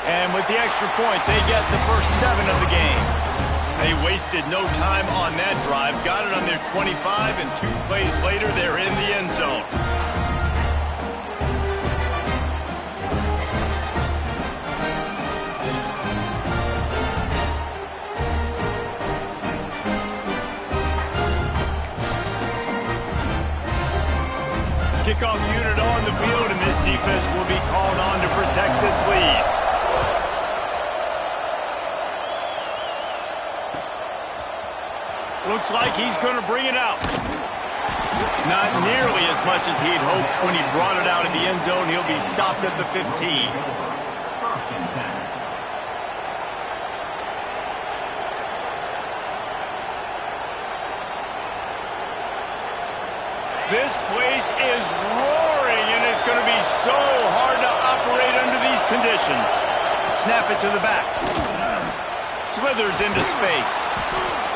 And with the extra point, they get the first 7 of the game. They wasted no time on that drive, got it on their 25, and 2 plays later, they're in the end zone. Kickoff unit on the field, and this defense will be called on to protect this lead. Looks like he's going to bring it out. Not nearly as much as he'd hoped when he brought it out of the end zone. He'll be stopped at the 15. This place is roaring, and it's going to be so hard to operate under these conditions. Snap it to the back. Slithers into space.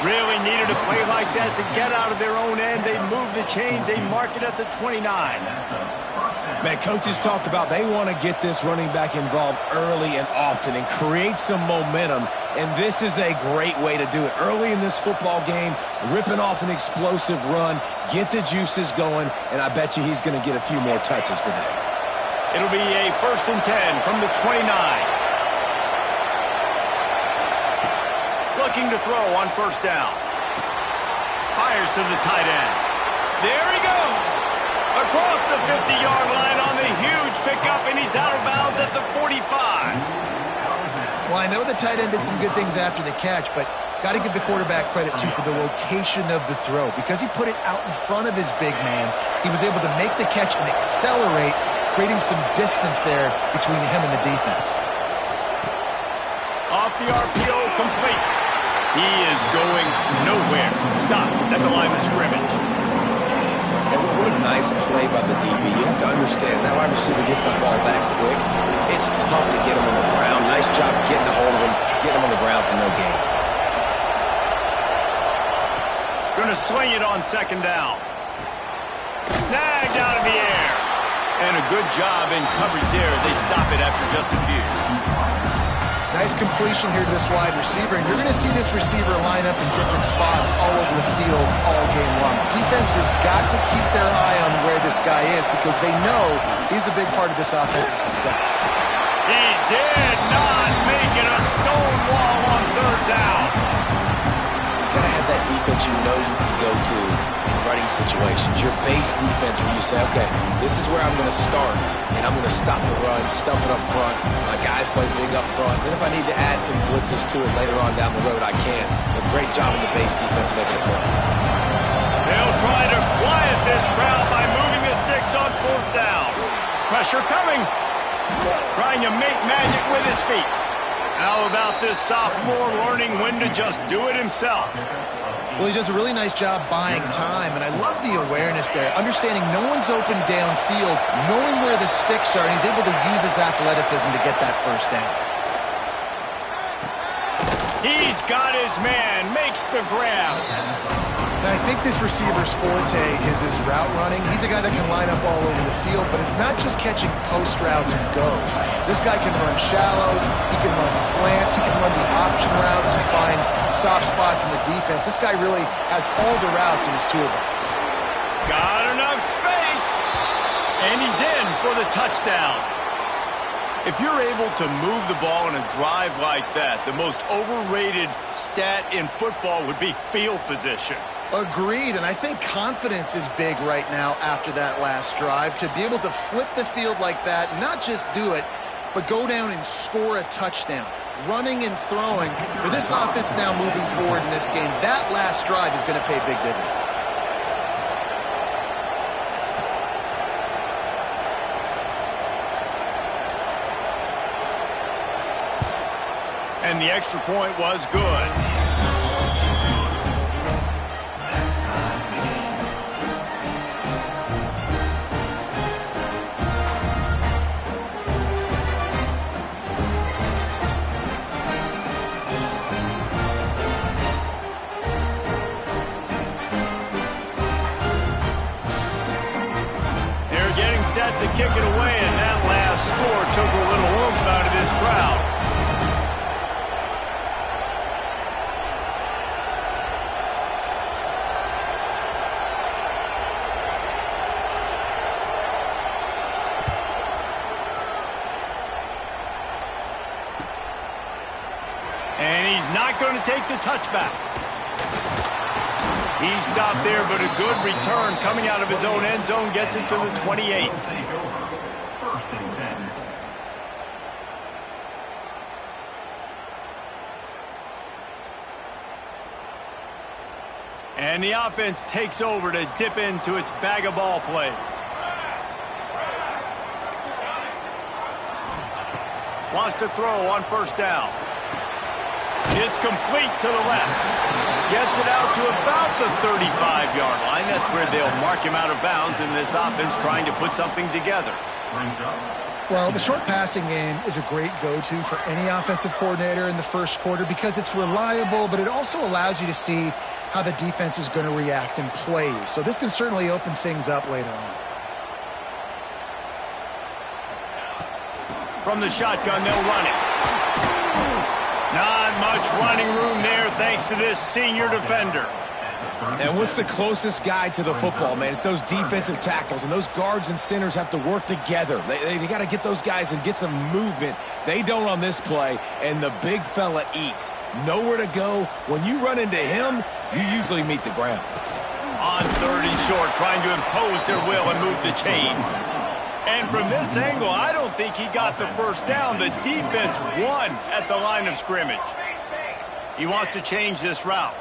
Really needed a play like that to get out of their own end. They move the chains. They mark it at the 29. Man, coaches talked about they want to get this running back involved early and often and create some momentum, and this is a great way to do it. Early in this football game, ripping off an explosive run, get the juices going, and I bet you he's going to get a few more touches today. It'll be a 1st and 10 from the 29. Looking to throw on 1st down. Fires to the tight end. There he goes. Across the 50-yard line on the huge pickup, and he's out of bounds at the 45. Well, I know the tight end did some good things after the catch, but got to give the quarterback credit, too, for the location of the throw. Because he put it out in front of his big man, he was able to make the catch and accelerate, creating some distance there between him and the defense. Off the RPO, complete. He is going nowhere. Stop at the line of scrimmage. And what a nice play by the DB. You have to understand, that wide receiver gets that ball that quick. It's tough to get him on the ground. Nice job getting a hold of him, getting him on the ground for no gain. Going to swing it on 2nd down. Snagged out of the air. And a good job in coverage there as they stop it after just a few. Nice completion here to this wide receiver, and you're going to see this receiver line up in different spots all over the field all game long. Defense has got to keep their eye on where this guy is because they know he's a big part of this offense's success. He did not make it a stone wall on 3rd down. You got to have that defense you know you can go to in running situations. Your base defense where you say, okay, this is where I'm going to start, and I'm going to stop the run, stuff it up front. My guys play big up front. Then if I need to add some blitzes to it later on down the road, I can. A great job in the base defense making it work. They'll try to quiet this crowd by moving the sticks on 4th down. Pressure coming. Trying to make magic with his feet. How about this sophomore learning when to just do it himself? Well, he does a really nice job buying time, and I love the awareness there, understanding no one's open downfield, knowing where the sticks are, and he's able to use his athleticism to get that 1st down. He's got his man, makes the grab. And I think this receiver's forte is his route running. He's a guy that can line up all over the field, but it's not just catching post routes and goes. This guy can run shallows, he can run slants, he can run the option routes and find soft spots in the defense. This guy really has all the routes in his toolbox. Got enough space, and he's in for the touchdown. If you're able to move the ball in a drive like that, the most overrated stat in football would be field position. Agreed, and I think confidence is big right now after that last drive. To be able to flip the field like that, not just do it, but go down and score a touchdown. Running and throwing, for this offense now moving forward in this game, that last drive is going to pay big dividends. And the extra point was good. They're getting set to kick it away, and that last score took a little oomph out of this crowd. And he's not going to take the touchback. He stopped there, but a good return coming out of his own end zone gets it to the 28. And the offense takes over to dip into its bag of ball plays. Wants to throw on first down. It's complete to the left. Gets it out to about the 35-yard line. That's where they'll mark him out of bounds in this offense trying to put something together. Well, the short passing game is a great go-to for any offensive coordinator in the first quarter because it's reliable, but it also allows you to see how the defense is going to react and play you. So this can certainly open things up later on. From the shotgun, they'll run it. Not much running room there thanks to this senior defender. And what's the closest guy to the football, man? It's those defensive tackles, and those guards and centers have to work together. They got to get those guys and get some movement. They don't on this play, and the big fella eats. Nowhere to go. When you run into him, you usually meet the ground. On third and short, trying to impose their will and move the chains. And from this angle, I don't think he got the first down. The defense won at the line of scrimmage. He wants to change this route.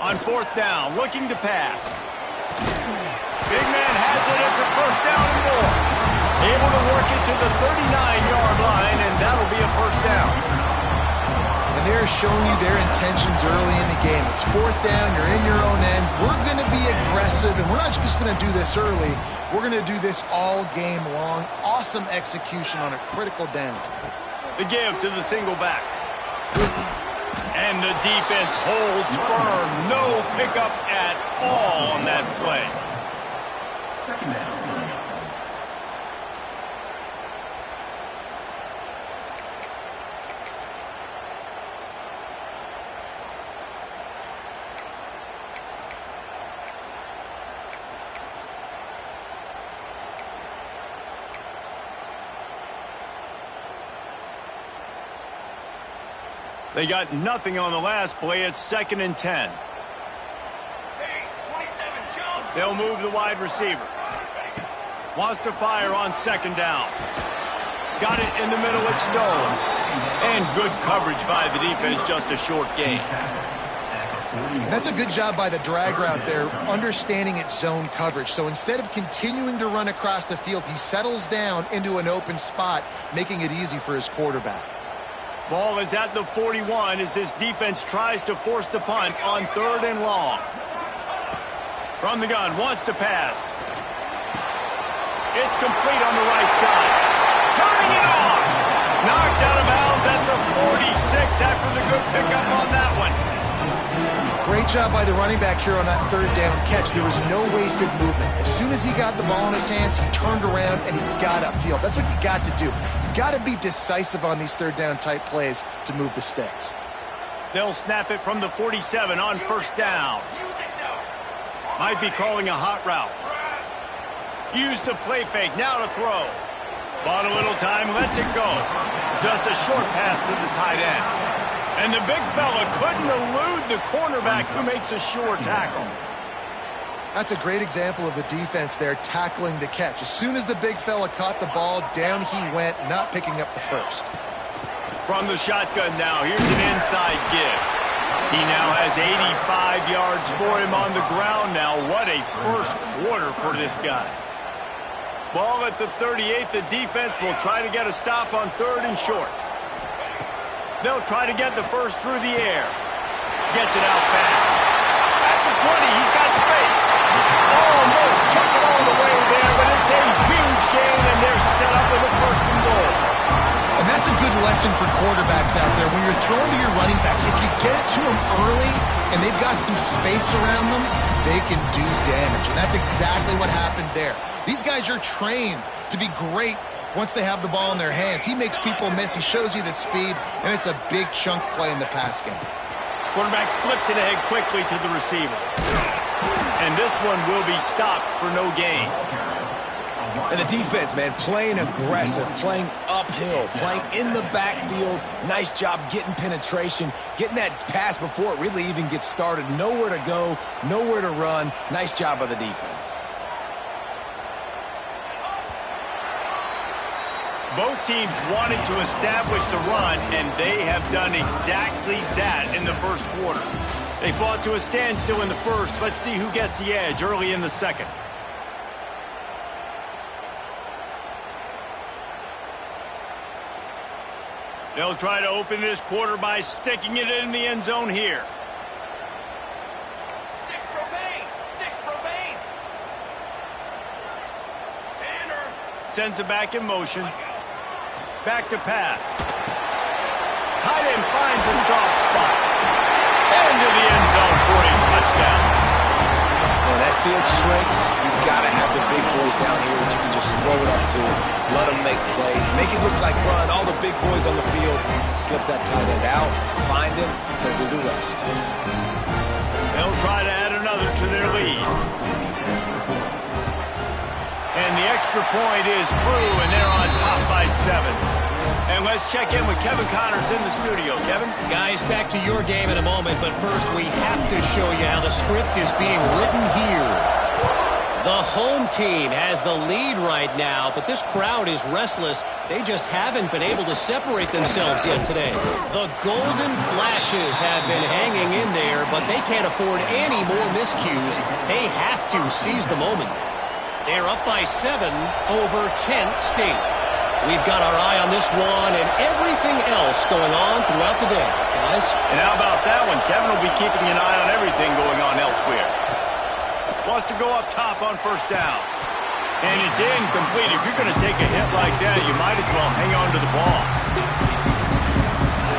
On fourth down, looking to pass. Big man has it. It's a first down and more. Able to work it to the 39-yard line, and that'll be a first down. And they're showing you their intentions early in the game. It's fourth down. You're in your own end. We're going to be aggressive, and we're not just going to do this early. We're going to do this all game long. Awesome execution on a critical down. The give to the single back. And the defense holds firm. No pickup at all on that play. Second down. They got nothing on the last play. It's 2nd and 10. They'll move the wide receiver. Wants to fire on second down. Got it in the middle. It's stolen. And good coverage by the defense. Just a short gain. That's a good job by the drag route there, understanding its zone coverage. So instead of continuing to run across the field, he settles down into an open spot, making it easy for his quarterback. Ball is at the 41 as this defense tries to force the punt on third and long. From the gun, wants to pass. It's complete on the right side. Turning it on. Knocked out of bounds at the 46 after the good pickup on that one. Great job by the running back here on that third down catch. There was no wasted movement. As soon as he got the ball in his hands, he turned around and he got upfield. That's what you got to do. You got to be decisive on these third down type plays to move the sticks. They'll snap it from the 47 on first down. Might be calling a hot route. Use the play fake, now to throw. Bought a little time, lets it go. Just a short pass to the tight end. And the big fella couldn't elude the cornerback who makes a sure tackle. That's a great example of the defense there tackling the catch. As soon as the big fella caught the ball, down he went, not picking up the first. From the shotgun now, here's an inside give. He now has 85 yards for him on the ground now. What a first quarter for this guy. Ball at the 38. The defense will try to get a stop on third and short. They'll try to get the first through the air. Gets it out fast. At the 20, he's got space. Almost took it all the way there, but it's a huge gain, and they're set up with a first and goal. And that's a good lesson for quarterbacks out there. When you're throwing to your running backs, if you get it to them early and they've got some space around them, they can do damage. And that's exactly what happened there. These guys are trained to be great once they have the ball in their hands. He makes people miss. He shows you the speed, and it's a big chunk play in the pass game. Quarterback flips it ahead quickly to the receiver. And this one will be stopped for no gain. And the defense, man, playing aggressive, playing uphill, playing in the backfield. Nice job getting penetration, getting that pass before it really even gets started. Nowhere to go, nowhere to run. Nice job by the defense. Both teams wanted to establish the run, and they have done exactly that in the first quarter. They fought to a standstill in the first. Let's see who gets the edge early in the second. They'll try to open this quarter by sticking it in the end zone here. Six remain. Sends it back in motion. Back to pass. Tight end finds a soft spot. Into the end zone for a touchdown. When that field shrinks, you've got to have the big boys down here that you can just throw it up to, let them make plays, make it look like run. All the big boys on the field, slip that tight end out, find him, they'll do the rest. They'll try to add another to their lead. And the extra point is true, and they're on top by 7. And let's check in with Kevin Connors in the studio. Kevin? Guys, back to your game in a moment, but first we have to show you how the script is being written here. The home team has the lead right now, but this crowd is restless. They just haven't been able to separate themselves yet today. The Golden Flashes have been hanging in there, but they can't afford any more miscues. They have to seize the moment. They're up by 7 over Kent State. We've got our eye on this one and everything else going on throughout the day, guys. And how about that one? Kevin will be keeping an eye on everything going on elsewhere. Wants to go up top on first down. And it's incomplete. If you're going to take a hit like that, you might as well hang on to the ball.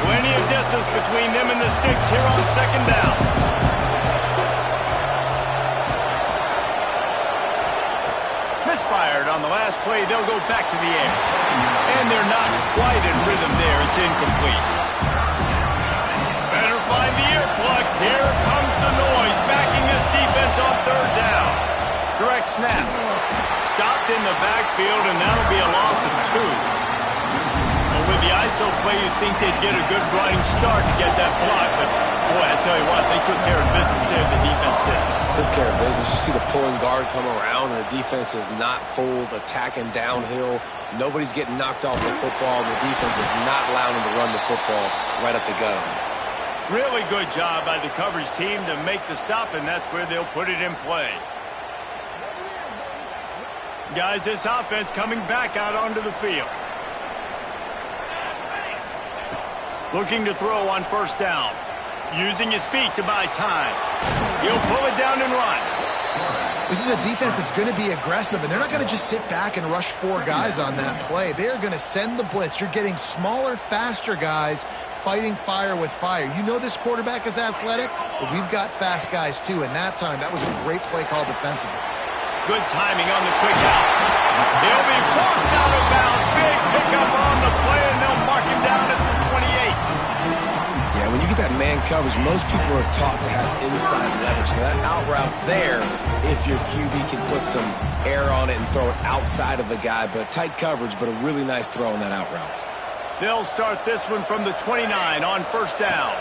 Plenty of distance between them and the sticks here on second down. Misfired on the last play. They'll go back to the air. And they're not quite in rhythm there. It's incomplete. Better find the earplugs. Here comes the noise. Backing this defense on third down. Direct snap. Stopped in the backfield, and that'll be a loss of 2. Well, with the ISO play, you'd think they'd get a good running start to get that block. But, boy, I tell you what, they took care of business there. The defense did. Took care of business. You see the pulling guard come around, and the defense is not fooled, attacking downhill. Nobody's getting knocked off the football, and the defense is not allowing them to run the football right up the gut. Really good job by the coverage team to make the stop, and that's where they'll put it in play. Guys, this offense coming back out onto the field. Looking to throw on first down. Using his feet to buy time. He'll pull it down and run. This is a defense that's going to be aggressive, and they're not going to just sit back and rush 4 guys on that play. They are going to send the blitz. You're getting smaller, faster guys fighting fire with fire. You know this quarterback is athletic, but we've got fast guys too, and that time, that was a great play call defensively. Good timing on the quick out. He'll be forced out of bounds. Big pickup on the play, and they'll mark him down at the 28. Yeah, when you get that man coverage, most people are taught to have inside leverage. So that out route's there if your QB can put some air on it and throw it outside of the guy. But tight coverage, but a really nice throw on that out route. They'll start this one from the 29 on first down.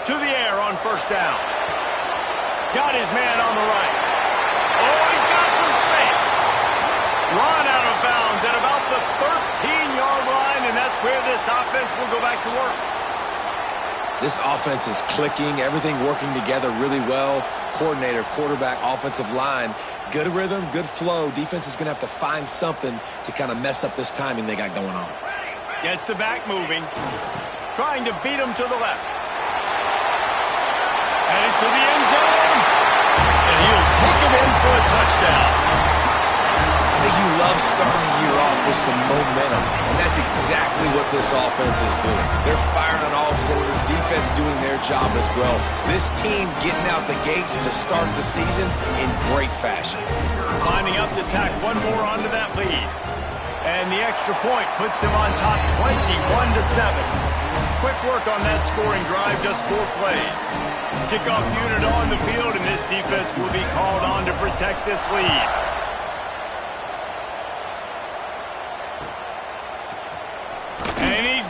To the air on first down. Got his man on the right. Oh, he's got some space. Run out of bounds at about the 13-yard line, and that's where this offense will go back to work. This offense is clicking, everything working together really well. Coordinator, quarterback, offensive line, good rhythm, good flow. Defense is going to have to find something to kind of mess up this timing they got going on. Gets the back moving. Trying to beat him to the left. Heading to the end zone. And he'll take it in for a touchdown. I think you love starting the year off with some momentum, and that's exactly what this offense is doing. They're firing on all cylinders, defense doing their job as well. This team getting out the gates to start the season in great fashion. Lining up to tack one more onto that lead. And the extra point puts them on top 21-7. Quick work on that scoring drive, just 4 plays. Kickoff unit on the field, and this defense will be called on to protect this lead.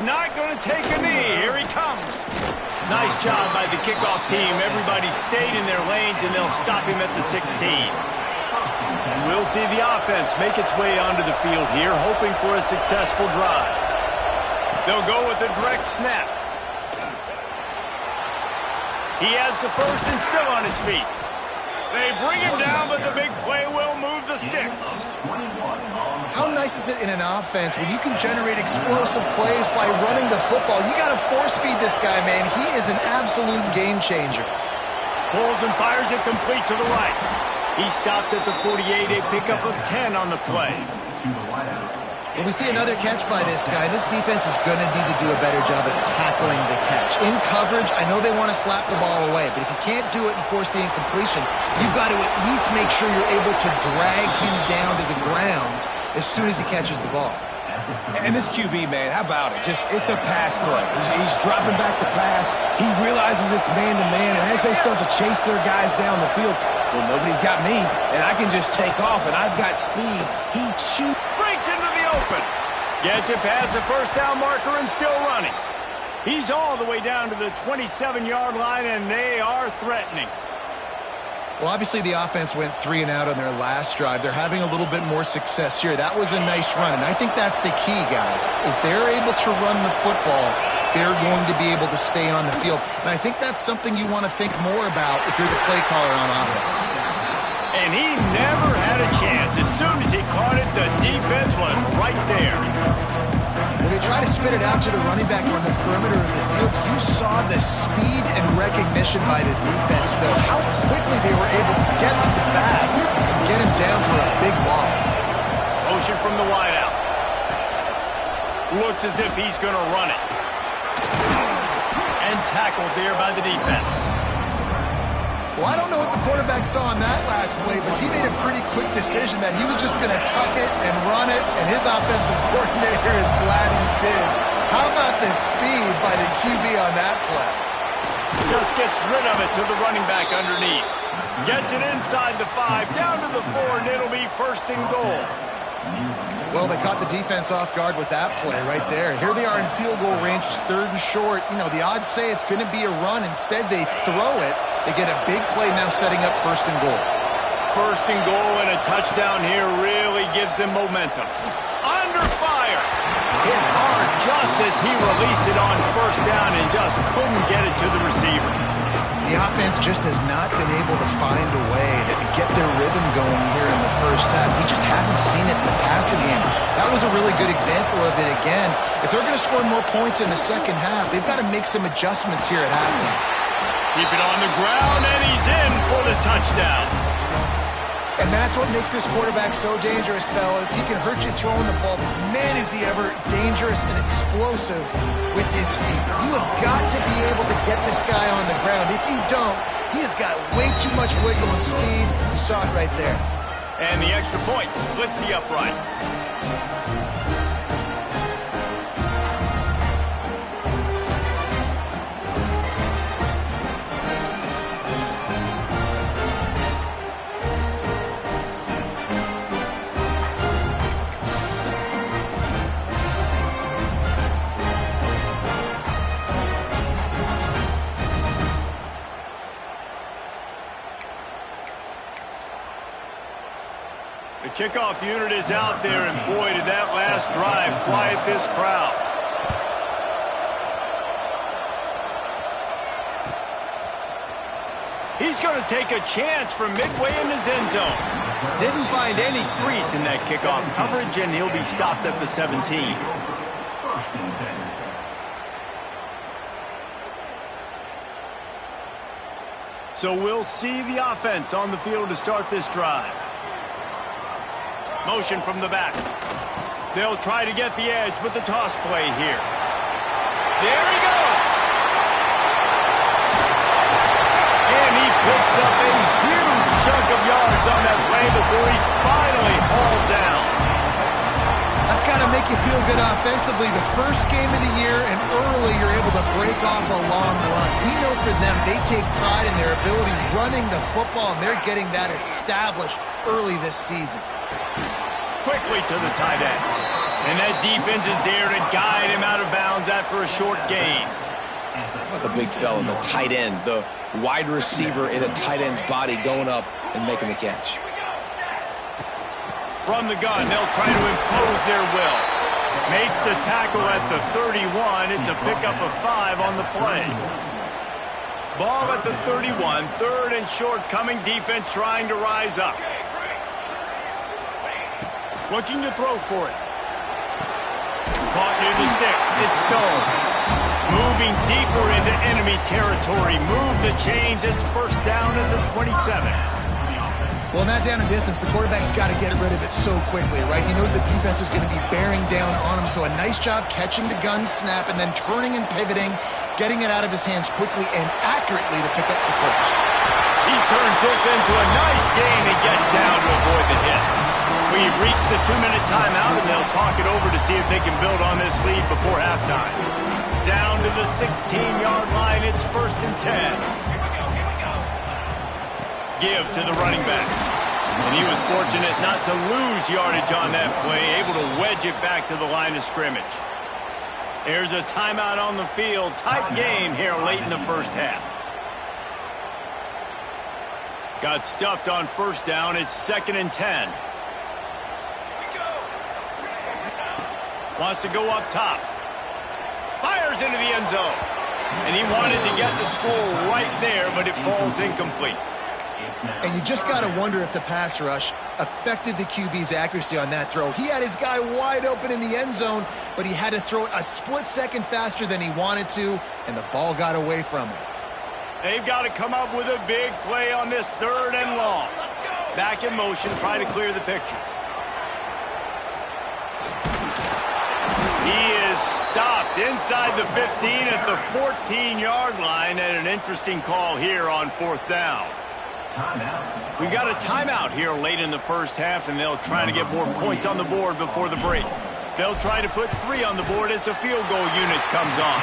not going to take a knee. Here he comes. Nice job by the kickoff team. Everybody stayed in their lanes, and they'll stop him at the 16. And we'll see the offense make its way onto the field here, hoping for a successful drive. They'll go with a direct snap. He has the first and still on his feet. They bring him down, but the big play will move the sticks. How nice is it in an offense when you can generate explosive plays by running the football? You got to force feed this guy, man. He is an absolute game changer. Pulls and fires it complete to the right. He stopped at the 48, a pickup of 10 on the play. When we see another catch by this guy, this defense is going to need to do a better job of tackling the catch. In coverage, I know they want to slap the ball away, but if you can't do it and force the incompletion, you've got to at least make sure you're able to drag him down to the ground as soon as he catches the ball. And this QB, man, how about it? It's a pass play. He's dropping back to pass. He realizes it's man-to-man, and as they start to chase their guys down the field, well, nobody's got me, and I can just take off, and I've got speed. He shoots. Breaks into the open. Gets it past the first down marker and still running. He's all the way down to the 27-yard line, and they are threatening. Well, obviously the offense went 3 and out on their last drive. They're having a little bit more success here. That was a nice run, and I think that's the key, guys. If they're able to run the football, they're going to be able to stay on the field. And I think that's something you want to think more about if you're the play caller on offense. And he never had a chance. As soon as he caught it, the defense was right there. When they try to spit it out to the running back on the perimeter of the field, you saw the speed and recognition by the defense, though. How quickly they were able to get to the back and get him down for a big loss. Motion from the wideout. Looks as if he's going to run it. And tackled there by the defense. Well, I don't know what the quarterback saw on that last play, but he made a pretty quick decision that he was just going to tuck it and run it, and his offensive coordinator is glad he did. How about the speed by the QB on that play? Just gets rid of it to the running back underneath. Gets it inside the 5, down to the 4, and it'll be first and goal. Well, they caught the defense off guard with that play right there. Here they are in field goal range. It's 3rd and short. You know, the odds say it's going to be a run. Instead, they throw it. They get a big play now setting up 1st and goal. 1st and goal and a touchdown here really gives them momentum. Under fire. Hit hard just as he released it on 1st down and just couldn't get it to the receiver. The offense just has not been able to find a way to get their rhythm going here in the first half. We just haven't seen it in the passing game. That was a really good example of it again. If they're going to score more points in the second half, they've got to make some adjustments here at halftime. Keep it on the ground, and he's in for the touchdown. And that's what makes this quarterback so dangerous, fellas. He can hurt you throwing the ball, but man, is he ever dangerous and explosive with his feet. You have got to be able to get this guy on the ground. If you don't, he has got way too much wiggle and speed. You saw it right there. And the extra point splits the uprights. The kickoff unit is out there, and boy, did that last drive quiet this crowd. He's going to take a chance from midway in his end zone. Didn't find any crease in that kickoff coverage, and he'll be stopped at the 17. So we'll see the offense on the field to start this drive. Motion from the back. They'll try to get the edge with the toss play here. There he goes! And he picks up a huge chunk of yards on that play before he's finally hauled down. That's got to make you feel good offensively. The first game of the year, and early you're able to break off a long run. We know for them, they take pride in their ability running the football, and they're getting that established early this season. Quickly to the tight end. And that defense is there to guide him out of bounds after a short gain. How about the big fella, the tight end, the wide receiver in a tight end's body going up and making the catch. From the gun, they'll try to impose their will. Makes the tackle at the 31. It's a pickup of 5 on the play. Ball at the 31. Third and short, coming defense trying to rise up. Looking to throw for it. Caught near the sticks. It's Stone. Moving deeper into enemy territory. Move the chains. It's first down at the 27. Well, not down in distance. The quarterback's got to get rid of it so quickly, right? He knows the defense is going to be bearing down on him, so a nice job catching the gun snap and then turning and pivoting, getting it out of his hands quickly and accurately to pick up the first. He turns this into a nice gain and gets down to avoid the hit. We've reached the 2-minute timeout, and they'll talk it over to see if they can build on this lead before halftime. Down to the 16-yard line, it's first and 10. Give to the running back. And he was fortunate not to lose yardage on that play, able to wedge it back to the line of scrimmage. There's a timeout on the field. Tight game here late in the first half. Got stuffed on first down. It's second and 10. Wants to go up top. Fires into the end zone. And he wanted to get the score right there, but it falls incomplete. And you just got to wonder if the pass rush affected the QB's accuracy on that throw. He had his guy wide open in the end zone, but he had to throw it a split second faster than he wanted to, and the ball got away from him. They've got to come up with a big play on this third and long. Back in motion, try to clear the picture. He is stopped inside the 15 at the 14-yard line, and an interesting call here on fourth down. We got a timeout here late in the first half, and they'll try to get more points on the board before the break. They'll try to put 3 on the board as the field goal unit comes on.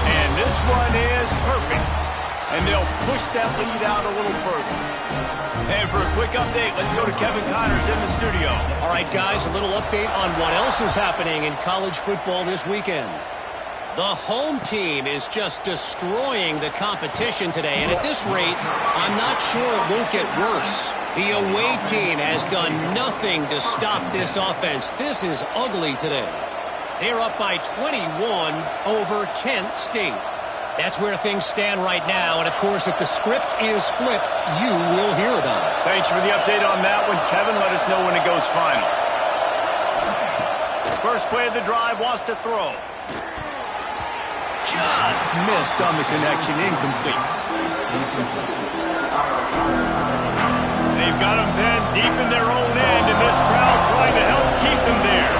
And this one is perfect. And they'll push that lead out a little further. And for a quick update, let's go to Kevin Connors in the studio. All right, guys, a little update on what else is happening in college football this weekend. The home team is just destroying the competition today, and at this rate, I'm not sure it won't get worse. The away team has done nothing to stop this offense. This is ugly today. They're up by 21 over Kent State. That's where things stand right now, and of course, if the script is flipped, you will hear about it. Thanks for the update on that one, Kevin. Let us know when it goes final. First play of the drive, wants to throw. Just missed on the connection, incomplete. They've got him then deep in their own end, and this crowd trying to help keep him there.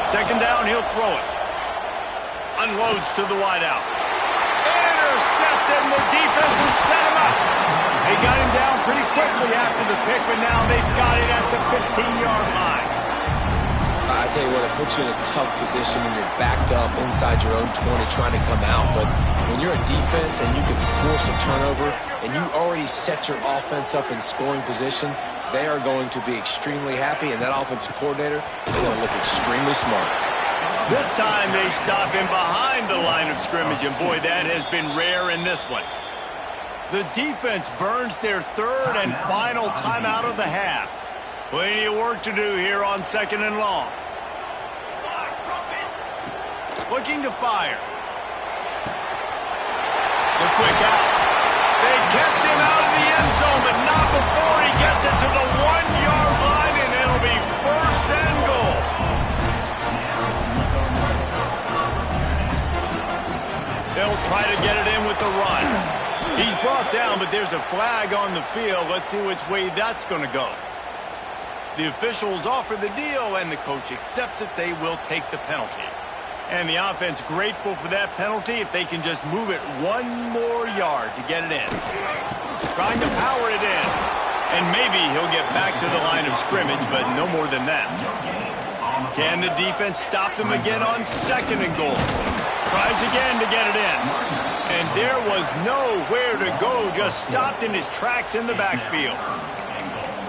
Second down, he'll throw it. Unloads to the wideout. Intercepted, and the defense has set him up. They got him down pretty quickly after the pick, but now they've got it at the 15-yard line. I tell you what, it puts you in a tough position when you're backed up inside your own 20 trying to come out. But when you're a defense and you can force a turnover and you already set your offense up in scoring position, they are going to be extremely happy, and that offensive coordinator is going to look extremely smart. This time they stop him behind the line of scrimmage, and boy, that has been rare in this one. The defense burns their third and final timeout of the half. Plenty of work to do here on second and long. Looking to fire. The quick out. They kept him out of the end zone, but not before he gets it to the 1-yard line, and it'll be first and goal. They'll try to get it in with the run. He's brought down, but there's a flag on the field. Let's see which way that's going to go. The officials offer the deal, and the coach accepts it. They will take the penalty. And the offense grateful for that penalty if they can just move it 1 more yard to get it in. Trying to power it in. And maybe he'll get back to the line of scrimmage, but no more than that. Can the defense stop them again on second and goal? Tries again to get it in. And there was nowhere to go, just stopped in his tracks in the backfield.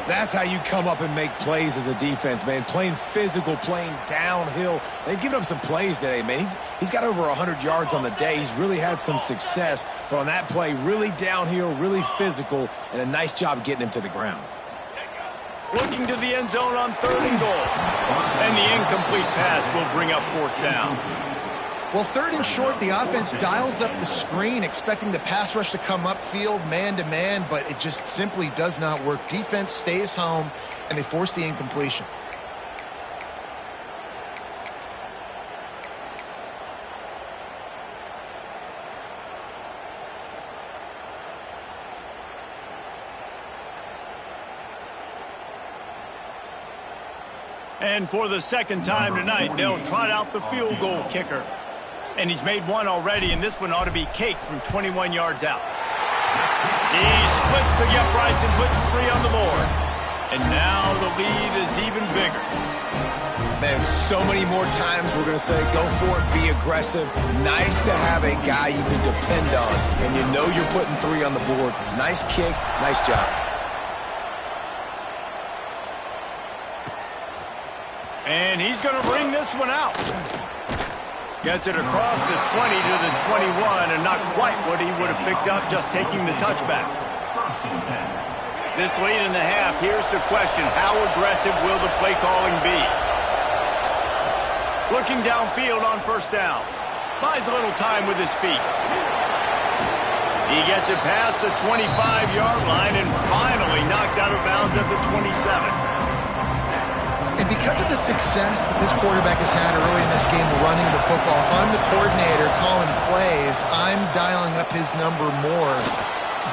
That's how you come up and make plays as a defense, man. Playing physical, playing downhill. They've given up some plays today, man. He's got over 100 yards on the day. He's really had some success. But on that play, really downhill, really physical, and a nice job getting him to the ground. Looking to the end zone on 3rd and goal. And the incomplete pass will bring up 4th down. Well, 3rd and short, the offense dials up the screen, expecting the pass rush to come upfield, man-to-man, but it just simply does not work. Defense stays home, and they force the incompletion. And for the 2nd time tonight, they'll trot out the field goal kicker. And he's made one already, and this one ought to be cake from 21 yards out. He splits the uprights and puts 3 on the board. And now the lead is even bigger. Man, so many more times we're going to say, go for it, be aggressive. Nice to have a guy you can depend on, and you know you're putting 3 on the board. Nice kick, nice job. And he's going to bring this one out. Gets it across the 20 to the 21, and not quite what he would have picked up just taking the touchback. This late in the half, here's the question. How aggressive will the play calling be? Looking downfield on 1st down. Buys a little time with his feet. He gets it past the 25-yard line and finally knocked out of bounds at the 27. And because of the success that this quarterback has had early in this game running the football, if I'm the coordinator calling plays, I'm dialing up his number more.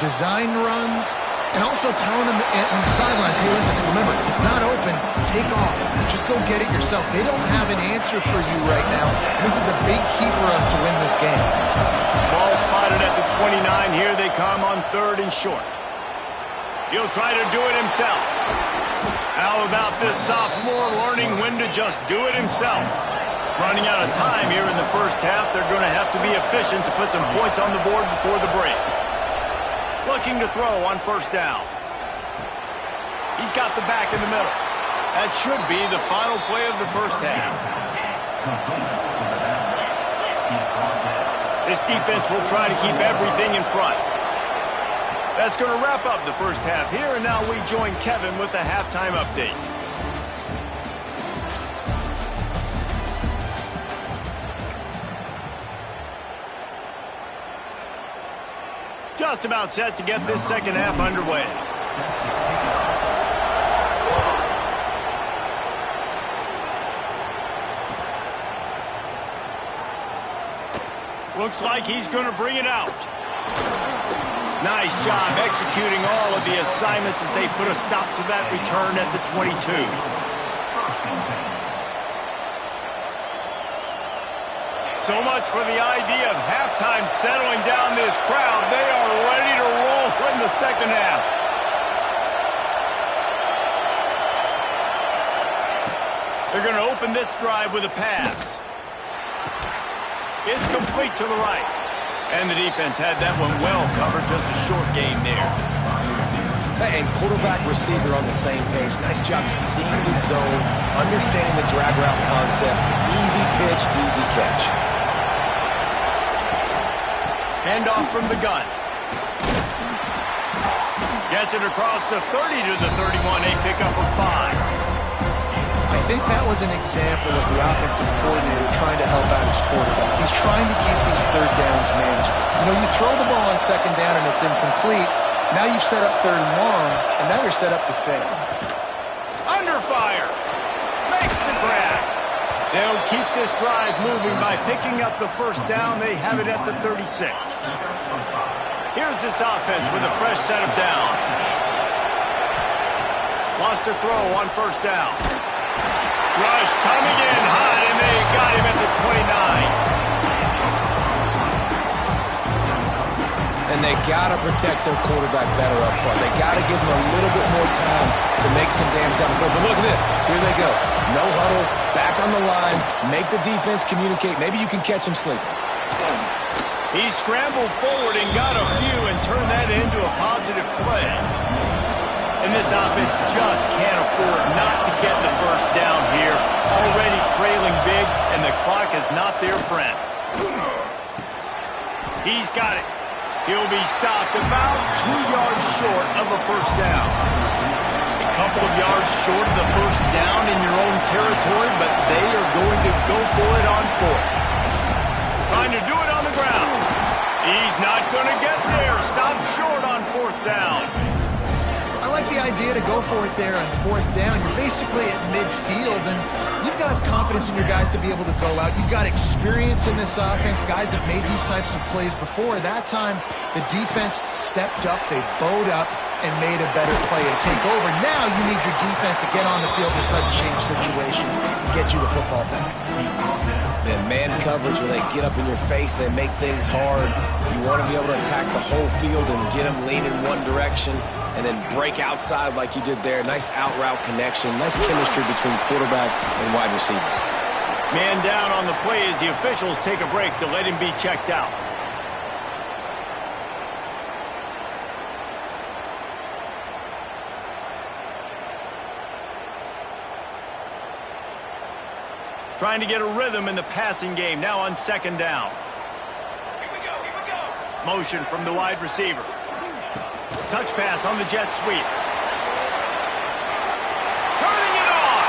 Design runs, and also telling him on the sidelines, hey, listen, remember, it's not open. Take off. Just go get it yourself. They don't have an answer for you right now. This is a big key for us to win this game. Ball spotted at the 29. Here they come on 3rd and short. He'll try to do it himself. How about this sophomore learning when to just do it himself? Running out of time here in the 1st half, they're going to have to be efficient to put some points on the board before the break. Looking to throw on 1st down. He's got the back in the middle. That should be the final play of the 1st half. This defense will try to keep everything in front. That's going to wrap up the 1st half here, and now we join Kevin with the halftime update. Just about set to get this 2nd half underway. Looks like he's going to bring it out. Nice job executing all of the assignments as they put a stop to that return at the 22. So much for the idea of halftime settling down this crowd. They are ready to roll in the 2nd half. They're going to open this drive with a pass. It's complete to the right. And the defense had that one well covered, just a short gain there. And quarterback receiver on the same page. Nice job seeing the zone, understanding the drag route concept. Easy pitch, easy catch. Handoff from the gun. Gets it across the 30 to the 31, a pickup of 5. I think that was an example of the offensive coordinator trying to help out his quarterback. He's trying to keep these 3rd downs manageable. You know, you throw the ball on 2nd down and it's incomplete. Now you've set up 3rd and long, and now you're set up to fail. Under fire. Makes the grab. They'll keep this drive moving by picking up the 1st down. They have it at the 36. Here's this offense with a fresh set of downs. Wants to throw on 1st down. Rush coming in hot, and they got him at the 29. And they got to protect their quarterback better up front. They got to give him a little bit more time to make some damage down the field. But look at this. Here they go. No huddle, back on the line, make the defense communicate. Maybe you can catch him sleeping. He scrambled forward and got a few and turned that into a positive play. And this offense just can't afford not to get the first down here. Already trailing big, and the clock is not their friend. He's got it. He'll be stopped about 2 yards short of a first down. A couple of yards short of the first down in your own territory, but they are going to go for it on fourth. Trying to do it on the ground. He's not going to get there. Stopped short on fourth down. I like the idea to go for it there on fourth down. You're basically at midfield, and you've got to have confidence in your guys to be able to go out. You've got experience in this offense. Guys have made these types of plays before. That time, the defense stepped up. They bowed up and made a better play and take over. Now you need your defense to get on the field in a sudden change situation and get you the football back. Man coverage, when they get up in your face, they make things hard. You want to be able to attack the whole field and get them leaning one direction and then break outside like you did there. Nice out route connection, nice chemistry between quarterback and wide receiver. Man down on the play as the officials take a break to let him be checked out. Trying to get a rhythm in the passing game, now on second down. Here we go. Motion from the wide receiver. Touch pass on the jet sweep. Turning it on.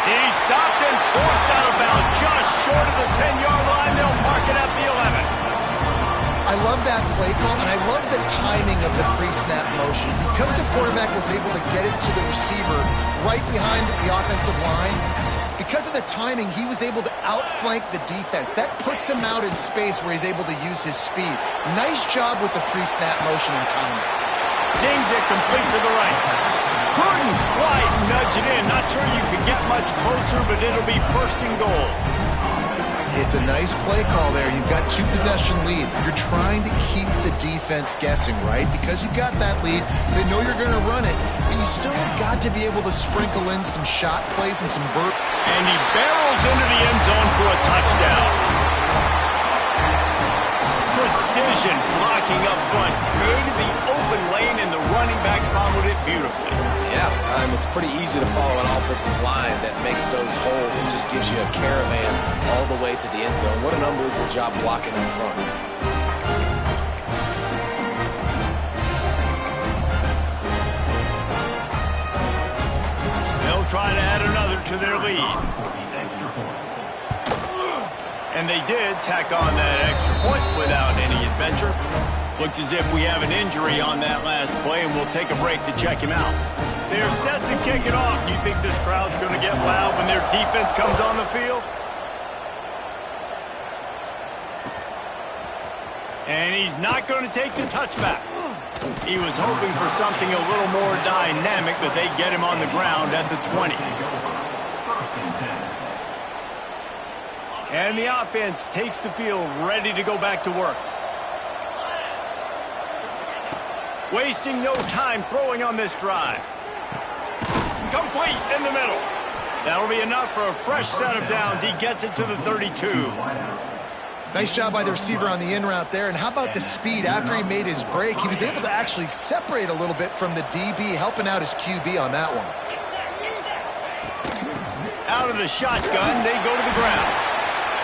He's stopped and forced out of bounds just short of the 10-yard line. They'll mark it at the 11. I love that play call, and I love the timing of the pre-snap motion. Because the quarterback was able to get it to the receiver right behind the offensive line, because of the timing, he was able to outflank the defense. That puts him out in space where he's able to use his speed. Nice job with the pre-snap motion and timing. Zings it complete to the right. Couldn't quite nudge it in. Not sure you can get much closer, but it'll be first and goal. It's a nice play call there. You've got 2-possession lead. You're trying to keep the defense guessing, right? Because you've got that lead, they know you're going to run it, but you still have got to be able to sprinkle in some shot plays and some And he barrels into the end zone for a touchdown. Precision blocking up front. Created the open lane, and the running back followed it beautifully. Yeah, it's pretty easy to follow an offensive line that makes those holes and just gives you a caravan all the way to the end zone. What an unbelievable job blocking up front. They'll try to add another to their lead. And they did tack on that extra point without any adventure. Looks as if we have an injury on that last play, and we'll take a break to check him out. They're set to kick it off. You think this crowd's going to get loud when their defense comes on the field? And he's not going to take the touchback. He was hoping for something a little more dynamic, but they get him on the ground at the 20. And the offense takes the field, ready to go back to work. Wasting no time throwing on this drive. Complete in the middle. That'll be enough for a fresh set of downs. He gets it to the 32. Nice job by the receiver on the in route there. And how about the speed? After he made his break, he was able to actually separate a little bit from the DB, helping out his QB on that one. Out of the shotgun, they go to the ground.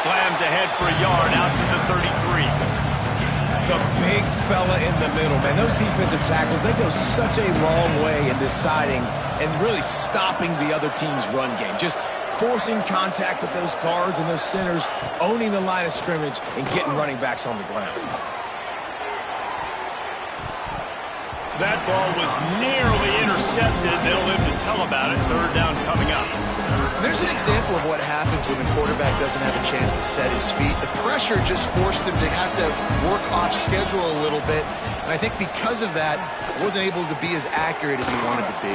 Slams ahead for a yard out to the 33. The big fella in the middle, man. Those defensive tackles, they go such a long way in deciding and really stopping the other team's run game. Just forcing contact with those guards and those centers, owning the line of scrimmage, and getting running backs on the ground. That ball was nearly intercepted. They'll live to tell about it. Third down coming up. There's an example of what happens when the quarterback doesn't have a chance to set his feet. The pressure just forced him to have to work off schedule a little bit. And I think because of that, wasn't able to be as accurate as he wanted to be.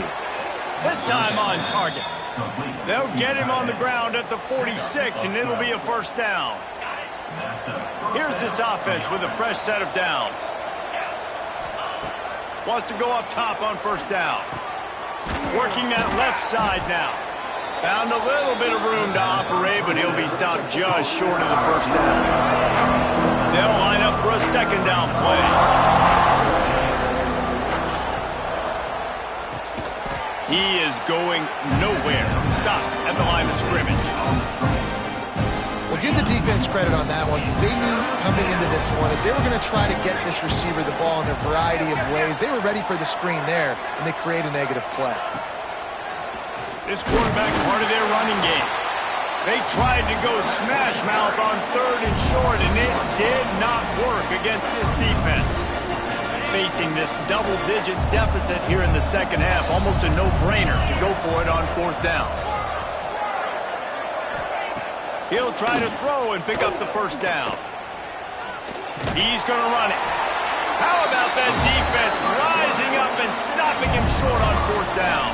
This time on target. They'll get him on the ground at the 46, and it'll be a first down. Here's this offense with a fresh set of downs. Wants to go up top on first down. Working that left side now. Found a little bit of room to operate, but he'll be stopped just short of the first down. They'll line up for a second down play. He is going nowhere. Stop at the line of scrimmage. Well, give the defense credit on that one because they knew coming into this one that they were going to try to get this receiver the ball in a variety of ways. They were ready for the screen there, and they create a negative play. This quarterback part of their running game. They tried to go smash mouth on 3rd and short, and it did not work against this defense. Facing this double-digit deficit here in the second half, almost a no-brainer to go for it on 4th down. He'll try to throw and pick up the 1st down. He's going to run it. How about that defense rising up and stopping him short on 4th down?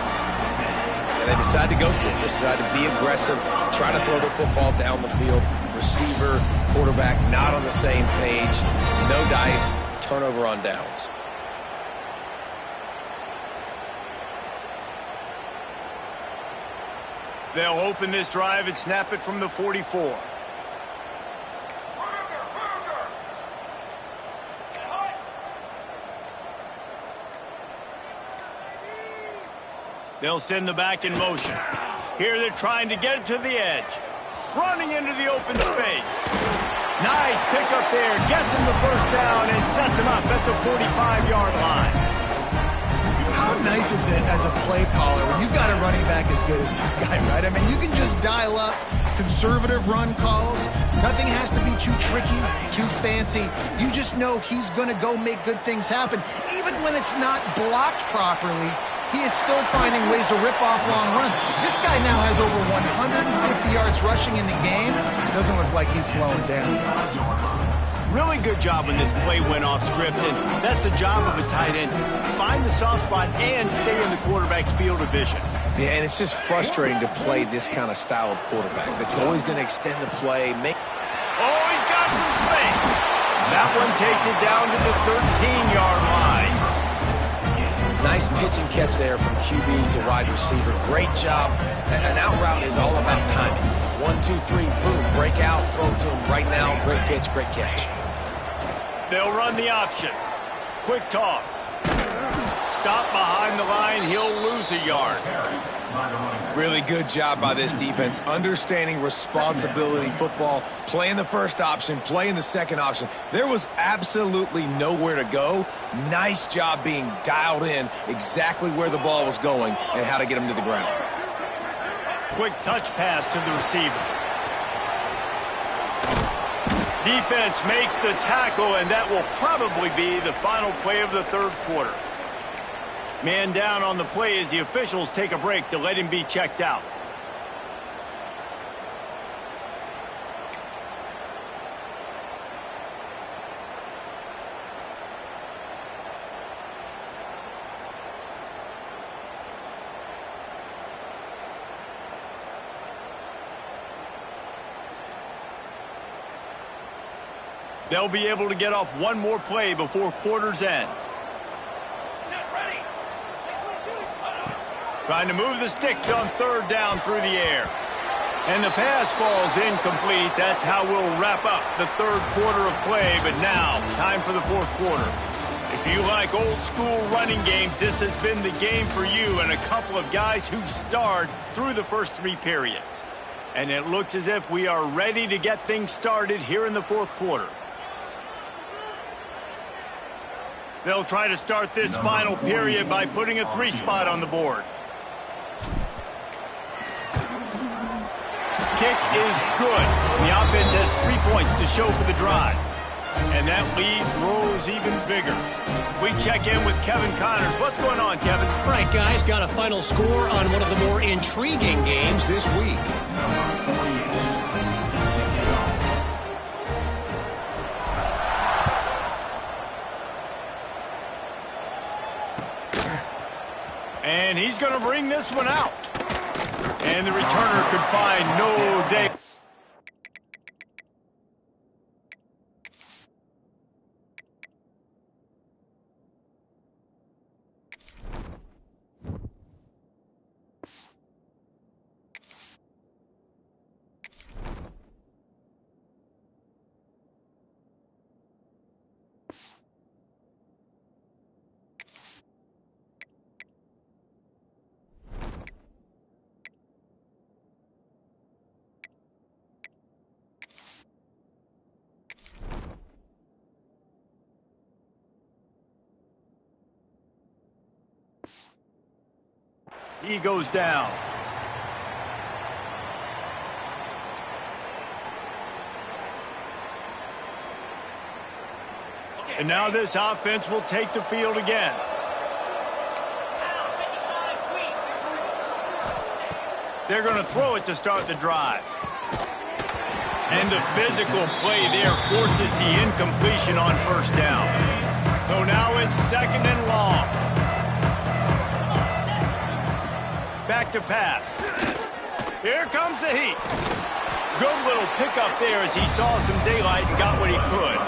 And they decide to go for it. They decide to be aggressive, try to throw the football down the field. Receiver, quarterback, not on the same page. No dice. Turnover on downs. They'll open this drive and snap it from the 44. They'll send the back in motion. Here they're trying to get it to the edge. Running into the open space. Nice pickup there. Gets him the 1st down and sets him up at the 45-yard line. How nice is it as a play caller when you've got a running back as good as this guy, right? I mean, you can just dial up conservative run calls. Nothing has to be too tricky, too fancy. You just know he's going to go make good things happen. Even when it's not blocked properly, he is still finding ways to rip off long runs. This guy now has over 150 yards rushing in the game. Doesn't look like he's slowing down. Really good job when this play went off script, and that's the job of a tight end. Find the soft spot and stay in the quarterback's field of vision. Yeah, and it's just frustrating to play this kind of style of quarterback. That's always going to extend the play. Oh, he's got some space. That one takes it down to the 13-yard line. Nice pitch and catch there from QB to wide receiver. Great job. An out route is all about timing. 1, 2, 3, boom, break out, throw it to him right now. Great pitch, great catch. They'll run the option. Quick toss. Stop behind the line. He'll lose a yard. Really good job by this defense, understanding responsibility football, playing the first option, playing the second option. There was absolutely nowhere to go. Nice job being dialed in exactly where the ball was going and how to get him to the ground. Quick touch pass to the receiver. Defense makes the tackle, and that will probably be the final play of the 3rd quarter. Man down on the play as the officials take a break to let him be checked out. They'll be able to get off one more play before quarter's end. Trying to move the sticks on 3rd down through the air. And the pass falls incomplete. That's how we'll wrap up the 3rd quarter of play. But now, time for the 4th quarter. If you like old school running games, this has been the game for you and a couple of guys who starred through the first 3 periods. And it looks as if we are ready to get things started here in the 4th quarter. They'll try to start this final period by putting a 3 spot on the board. Kick is good. The offense has 3 points to show for the drive. And that lead grows even bigger. We check in with Kevin Connors. What's going on, Kevin? All right, guys, got a final score on one of the more intriguing games this week. And he's going to bring this one out. And the returner could find no day. He goes down. And now this offense will take the field again. They're going to throw it to start the drive. And the physical play there forces the incompletion on first down. So now it's 2nd and long. Back to pass. Here comes the heat. Good little pickup there as he saw some daylight and got what he could.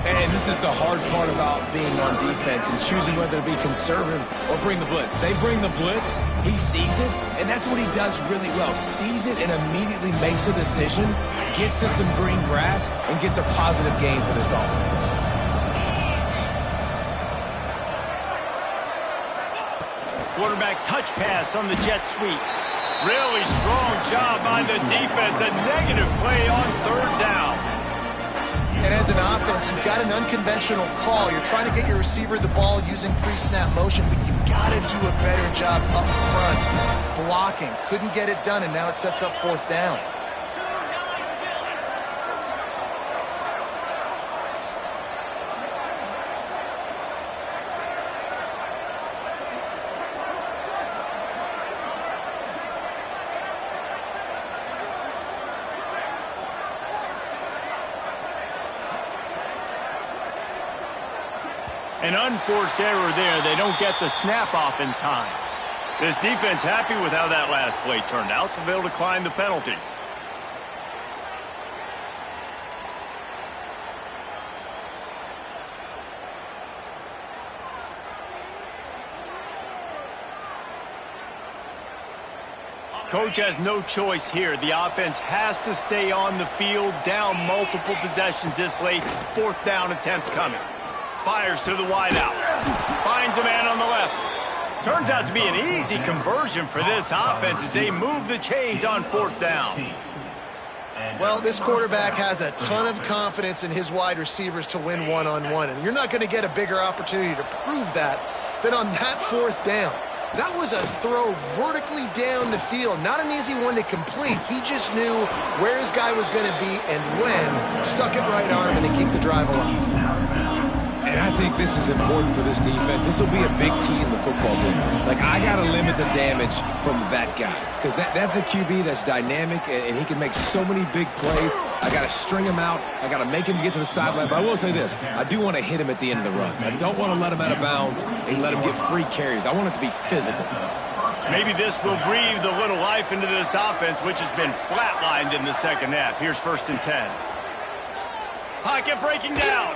And this is the hard part about being on defense and choosing whether to be conservative or bring the blitz. They bring the blitz, he sees it, and that's what he does really well. Sees it and immediately makes a decision, gets to some green grass, and gets a positive gain for this offense. Quarterback touch pass on the jet sweep. Really strong job by the defense. A negative play on 3rd down. And as an offense, you've got an unconventional call. You're trying to get your receiver the ball using pre-snap motion, but you've got to do a better job up front blocking. Couldn't get it done, and now it sets up 4th down. An unforced error there. They don't get the snap off in time. This defense happy with how that last play turned out, so they'll decline the penalty. Coach has no choice here. The offense has to stay on the field, down multiple possessions this late. 4th down attempt coming. Fires to the wideout. Finds a man on the left. Turns out to be an easy conversion for this offense as they move the chains on 4th down. Well, this quarterback has a ton of confidence in his wide receivers to win one-on-one, and you're not going to get a bigger opportunity to prove that than on that 4th down. That was a throw vertically down the field. Not an easy one to complete. He just knew where his guy was going to be and when. Stuck it right arm and to keep the drive alive. And I think this is important for this defense. This will be a big key in the football game. Like, I got to limit the damage from that guy. Because that's a QB that's dynamic, and he can make so many big plays. I got to string him out. I got to make him get to the sideline. But I will say this. I do want to hit him at the end of the runs. I don't want to let him out of bounds and let him get free carries. I want it to be physical. Maybe this will breathe a little life into this offense, which has been flatlined in the 2nd half. Here's 1st and 10. Pocket breaking down.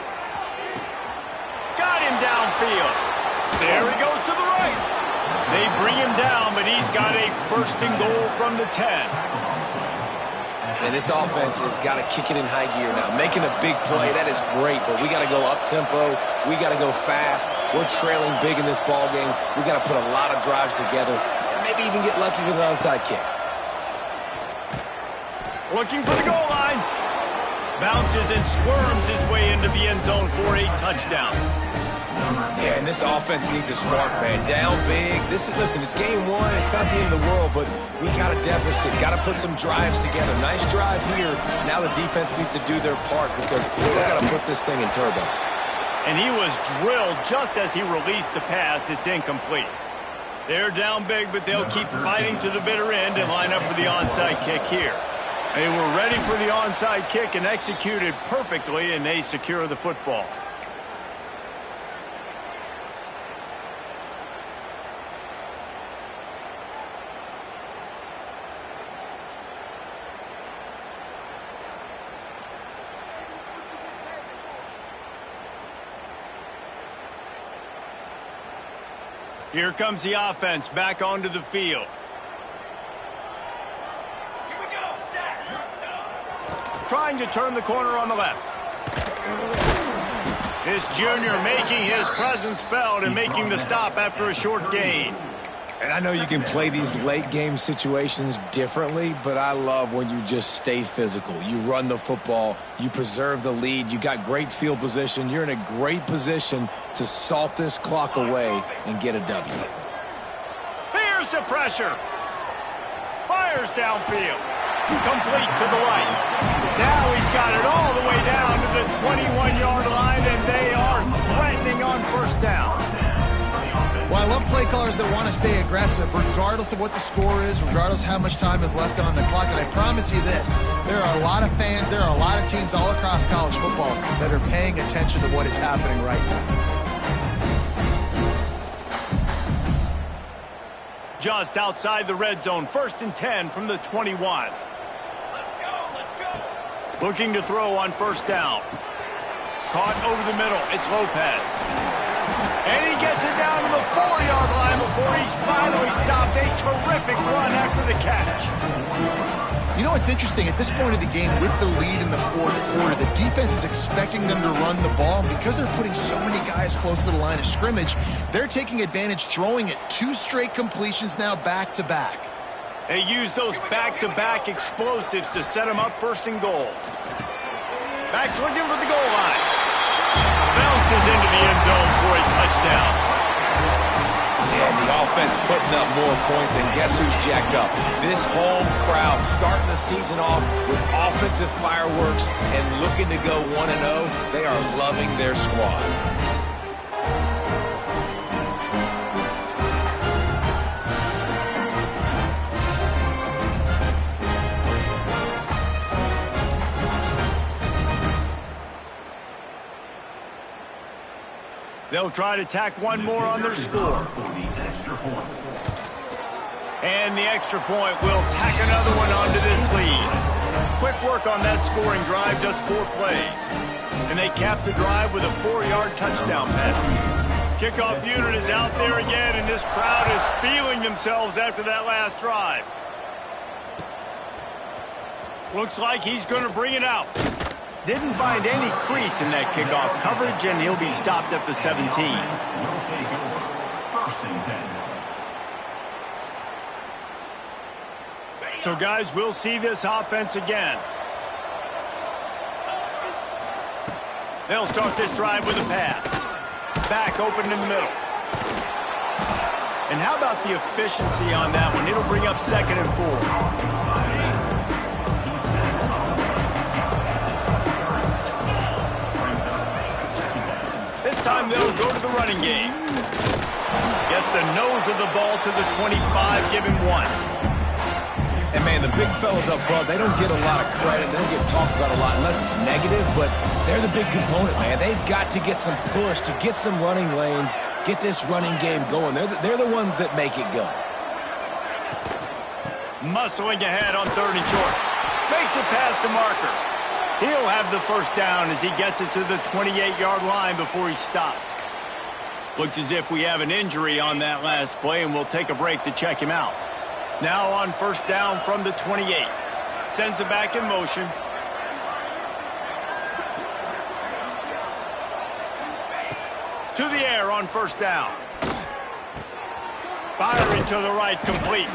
Got him downfield. There he goes to the right. They bring him down, but he's got a 1st and goal from the 10. And this offense has got to kick it in high gear now. Making a big play, that is great, but we got to go up-tempo. We got to go fast. We're trailing big in this ball game. We got to put a lot of drives together and maybe even get lucky with an onside kick. Looking for the goal line. Bounces and squirms his way into the end zone for a touchdown. Yeah, and this offense needs a spark, man. Down big. Listen, it's game 1. It's not the end of the world, but we got a deficit. Got to put some drives together. Nice drive here. Now the defense needs to do their part because they got to put this thing in turbo. And he was drilled just as he released the pass. It's incomplete. They're down big, but they'll keep fighting to the bitter end and line up for the onside kick here. They were ready for the onside kick and executed perfectly, and they secure the football. Here comes the offense back onto the field. Trying to turn the corner on the left. This junior making his presence felt and making the stop after a short gain. And I know you can play these late game situations differently, but I love when you just stay physical. You run the football, you preserve the lead, you got great field position, you're in a great position to salt this clock away and get a W. Here's the pressure. Fires downfield. Complete to the right. Now he's got it all the way down to the 21-yard line, and they are threatening on first down. Well, I love play callers that want to stay aggressive, regardless of what the score is, regardless of how much time is left on the clock. And I promise you this, there are a lot of fans, there are a lot of teams all across college football that are paying attention to what is happening right now. Just outside the red zone, 1st and 10 from the 21. Let's go. Looking to throw on first down. Caught over the middle. It's Lopez. And he gets it down to the 4-yard line before he's finally stopped. A terrific run after the catch. You know what's interesting? At this point of the game, with the lead in the fourth quarter, the defense is expecting them to run the ball. And because they're putting so many guys close to the line of scrimmage, they're taking advantage, throwing it 2 straight completions now back-to-back. They use those back-to-back explosives to set them up 1st and goal. Back's looking for the goal line. Bounces into the end zone for a touchdown. Yeah, and the offense putting up more points, and guess who's jacked up? This home crowd starting the season off with offensive fireworks and looking to go 1-0. They are loving their squad. They'll try to tack one more on their score. And the extra point will tack another one onto this lead. Quick work on that scoring drive, just 4 plays. And they cap the drive with a 4-yard touchdown pass. Kickoff unit is out there again, and this crowd is feeling themselves after that last drive. Looks like he's going to bring it out. Didn't find any crease in that kickoff coverage, and he'll be stopped at the 17. So, guys, we'll see this offense again. They'll start this drive with a pass. Back open in the middle. And how about the efficiency on that one? It'll bring up 2nd and 4. This time they'll go to the running game. Gets the nose of the ball to the 25, give him 1. And, man, the big fellas up front, they don't get a lot of credit. They don't get talked about a lot unless it's negative, but they're the big component, man. They've got to get some push, to get some running lanes, get this running game going. They're the ones that make it go. Muscling ahead on 3rd and short. Makes it past the marker. He'll have the first down as he gets it to the 28-yard line before he's stopped. Looks as if we have an injury on that last play, and we'll take a break to check him out. Now on first down from the 28. Sends it back in motion. To the air on first down. Firing to the right, complete.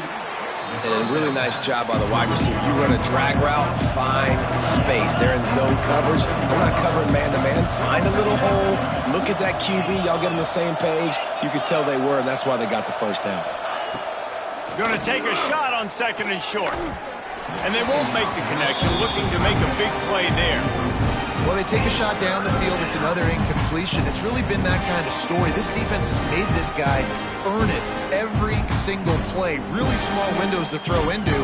And a really nice job by the wide receiver. You run a drag route, find space. They're in zone coverage. They're not covering man-to-man. Find a little hole. Look at that QB. Y'all get on the same page. You could tell they were, and that's why they got the first down. Going to take a shot on 2nd and short. And they won't make the connection, looking to make a big play there. Well, they take a shot down the field. It's another incompletion. It's really been that kind of story. This defense has made this guy earn it every single play. Really small windows to throw into.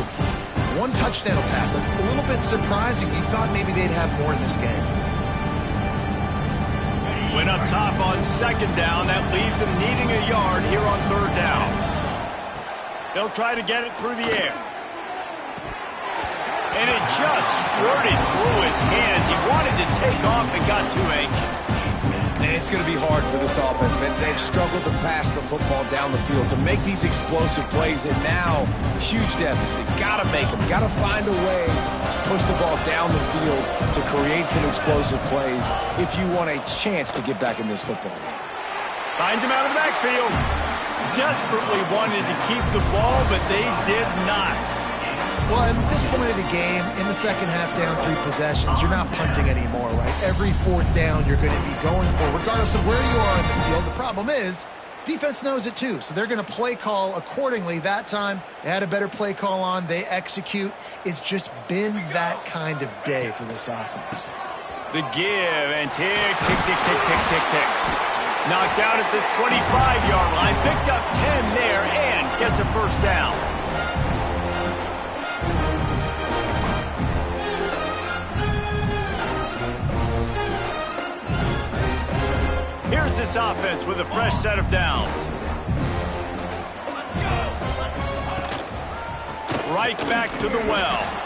1 touchdown pass. That's a little bit surprising. You thought maybe they'd have more in this game. Went up top on 2nd down. That leaves them needing a yard here on 3rd down. They'll try to get it through the air. And it just squirted through his hands. He wanted to take off and got too anxious. And it's going to be hard for this offense, man. They've struggled to pass the football down the field, to make these explosive plays, and now, huge deficit. Got to make them. Got to find a way to push the ball down the field to create some explosive plays if you want a chance to get back in this football game. Finds him out of the backfield. Desperately wanted to keep the ball, but they did not. Well, at this point of the game, in the second half, down 3 possessions, you're not punting anymore, right? Every 4th down you're going to be going for, regardless of where you are in the field. The problem is, Defense knows it too, so they're going to play call accordingly. That time, they had a better play call on. They execute. It's just been that kind of day for this offense. The give and tick, tick, tick, tick, tick, tick, tick. Knocked out at the 25-yard line. Picked up 10 there and gets a first down. Here's this offense with a fresh set of downs. Right back to the well.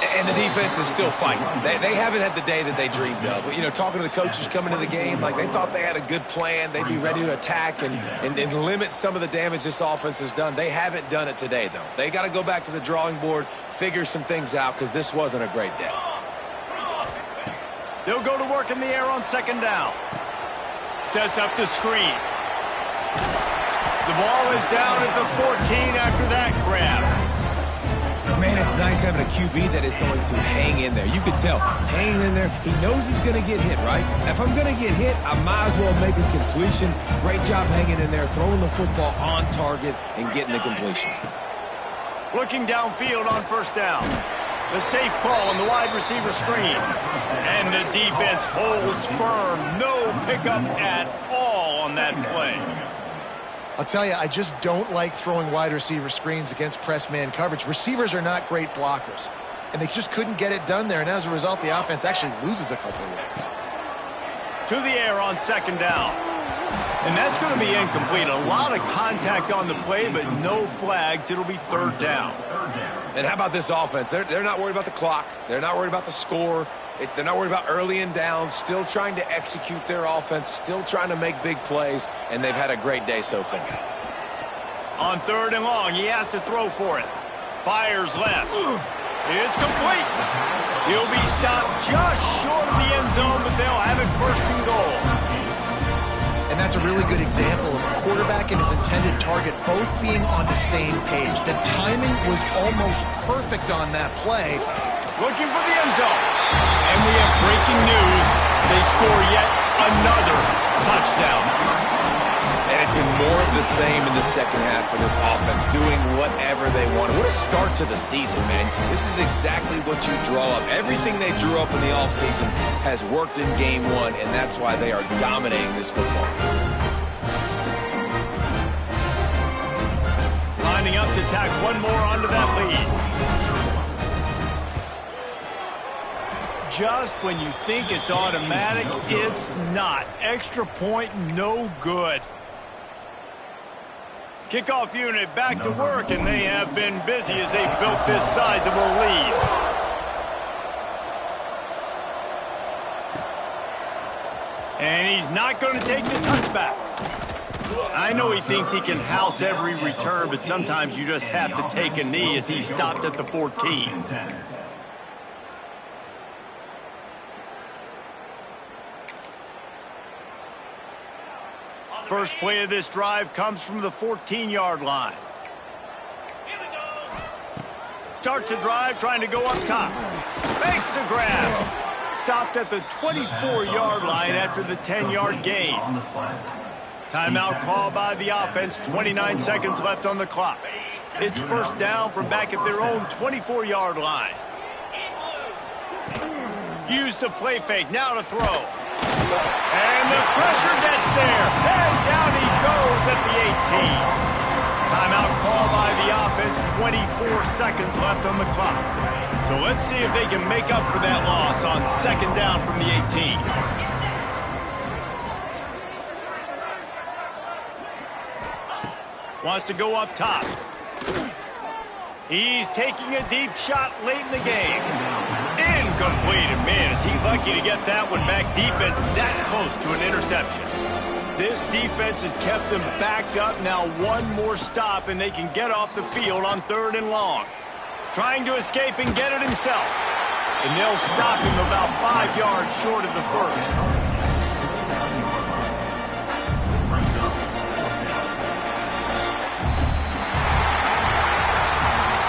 And the defense is still fighting. They haven't had the day that they dreamed of. You know, talking to the coaches coming to the game, like they thought they had a good plan. They'd be ready to attack and limit some of the damage this offense has done. They haven't done it today, though. They got to go back to the drawing board, figure some things out, because this wasn't a great day. They'll go to work in the air on second down. Sets up the screen. The ball is down at the 14 after that grab. Man, it's nice having a QB that is going to hang in there. You can tell, hanging in there. He knows he's going to get hit, right? If I'm going to get hit, I might as well make a completion. Great job hanging in there, throwing the football on target and getting the completion. Looking downfield on first down. The safe call on the wide receiver screen. And the defense holds firm. No pickup at all on that play. I'll tell you, I just don't like throwing wide receiver screens against press man coverage. Receivers are not great blockers, and they just couldn't get it done there, and as a result, the offense actually loses a couple of yards. To the air on second down. And that's going to be incomplete. A lot of contact on the play, but no flags. It'll be third down. And how about this offense? They're not worried about the clock. They're not worried about the score. They're not worried about early and down. Still trying to execute their offense. Still trying to make big plays. And they've had a great day so far. On third and long, he has to throw for it. Fires left. It's complete. He'll be stopped just short of the end zone, but they'll have it first and goal. And that's a really good example of a quarterback and his intended target both being on the same page. The timing was almost perfect on that play. Looking for the end zone. And we have breaking news. They score yet another touchdown. And it's been more of the same in the second half for this offense, doing whatever they want. What a start to the season, man. This is exactly what you draw up. Everything they drew up in the offseason has worked in game one, and that's why they are dominating this football game. Lining up to tack one more onto that lead. Just when you think it's automatic, it's not. Extra point, no good. Kickoff unit back to work, and they have been busy as they built this sizable lead. And he's not going to take the touchback. I know he thinks he can house every return, but sometimes you just have to take a knee as he stopped at the 14. First play of this drive comes from the 14-yard line. Starts the drive trying to go up top. Makes the grab. Stopped at the 24-yard line after the 10-yard gain. Timeout called by the offense. 29 seconds left on the clock. It's first down from back at their own 24-yard line. Use the play fake. Now to throw. And the pressure gets there. And down he goes at the 18. Timeout called by the offense. 24 seconds left on the clock. So let's see if they can make up for that loss on second down from the 18. Wants to go up top. He's taking a deep shot late in the game. Incomplete. And man, is he lucky to get that one back. Defense that close to an interception. This defense has kept them backed up. Now one more stop and they can get off the field on third and long. Trying to escape and get it himself. And they'll stop him about 5 yards short of the first.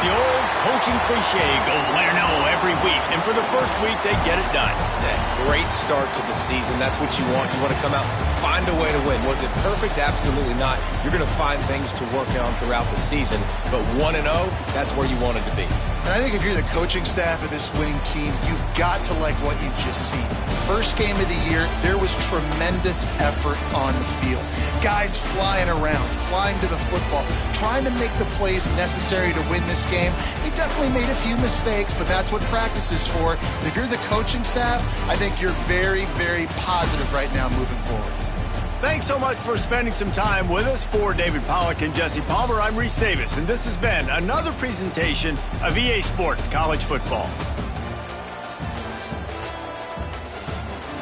The old coaching cliche, go win or no every week. And for the first week, they get it done. Yeah, great start to the season. That's what you want. You want to come out, find a way to win. Was it perfect? Absolutely not. You're going to find things to work on throughout the season. But 1-0, that's where you wanted to be. And I think if you're the coaching staff of this winning team, you've got to like what you've just seen. First game of the year, there was tremendous effort on the field. Guys flying around, flying to the football, trying to make the plays necessary to win this game. They definitely made a few mistakes, but that's what practice is for. And if you're the coaching staff, I think you're very, very positive right now moving forward. Thanks so much for spending some time with us. For David Pollack and Jesse Palmer, I'm Reese Davis, and this has been another presentation of EA Sports College Football.